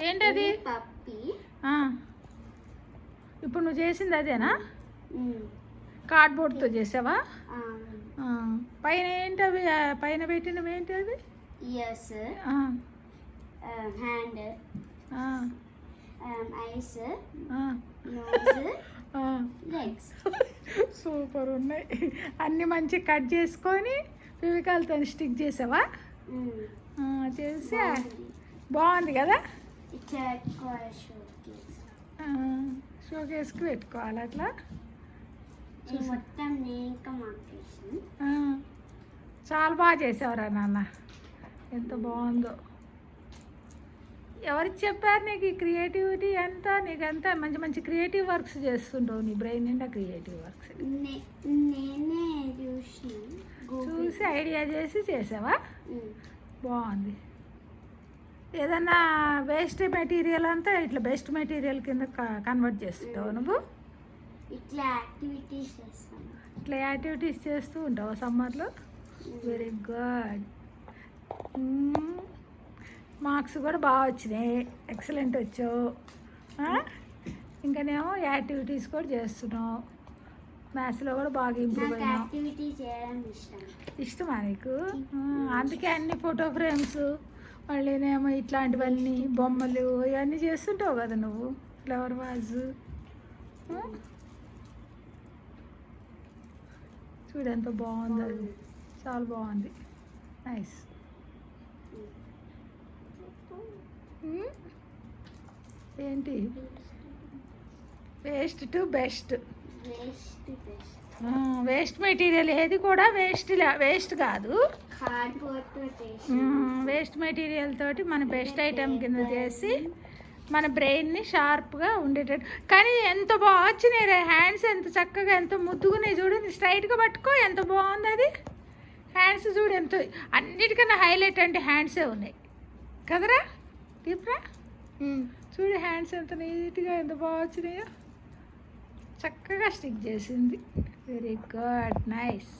ఏంటది? పప్పి. ఇప్పుడు నువ్వు చేసింది అదేనా? కార్డ్బోర్డ్తో చేసావా? పైన ఏంటి అవి? పైన పెట్టినవి ఏంటి అవి? Ears, hand, eyes, nose, legs. Super ఉన్నాయి. అన్నీ మంచి కట్ చేసుకొని ఫెవికాల్తో స్టిక్ చేసావా? చేసి బాగుంది కదా? షోకేస్కి పెట్టుకోవాలి అట్లా. చాలా బాగా చేసావురా నాన్న, ఎంత బాగుందో. ఎవరికి చెప్పారు నీకు ఈ క్రియేటివిటీ అంతా? నీకంతా మంచి మంచి క్రియేటివ్ వర్క్స్ చేస్తుంటావు, నీ బ్రెయిన్ నిండా క్రియేటివ్ వర్క్స్. చూసి ఐడియా చేసి చేసావా? బాగుంది. ఏదన్నా వేస్ట్ మెటీరియల్ అంతా ఇట్లా బెస్ట్ మెటీరియల్ కింద కన్వర్ట్ చేస్తుంటావు నువ్వు? ఇట్లా యాక్టివిటీస్ చేస్తూ ఉంటావు సమ్మర్లో? Very good. మార్క్స్ కూడా బాగా వచ్చినాయి, ఎక్సలెంట్ వచ్చావు. ఇంకానేమో యాక్టివిటీస్ కూడా చేస్తున్నావు, మ్యాథ్స్లో కూడా బాగా ఇంప్రూవ్ అయినావు. ఇష్టమా నీకు? అందుకే అన్ని ఫోటో ఫ్రేమ్స్, మళ్ళీనేమో ఇట్లాంటివన్నీ బొమ్మలు ఇవన్నీ చేస్తుంటావు కదా నువ్వు. ఫ్లవర్ వాజ్ చూడు ఎంత బాగుంది, అది చాలా బాగుంది. నైస్. ఏంటి? Waste to best. Waste material ఏది కూడా వేస్ట్ కాదు. వేస్ట్ మెటీరియల్ తోటి మన బెస్ట్ ఐటెం కింద చేసి మన బ్రెయిన్ని షార్ప్గా ఉండేటట్టు. కానీ ఎంత బాగా వచ్చినాయి హ్యాండ్స్, ఎంత చక్కగా, ఎంత ముద్దుగున్నాయి చూడు. స్ట్రైట్గా పట్టుకో, ఎంత బాగుంది అది. హ్యాండ్స్ చూడు ఎంత, అన్నిటికన్నా హైలైట్ అంటే హ్యాండ్సే ఉన్నాయి కదరా దీప్రా? చూడు హ్యాండ్స్ ఎంత నీట్గా, ఎంత బాగా వచ్చినాయో. చక్కగా స్టిక్ చేసింది. Very good, nice.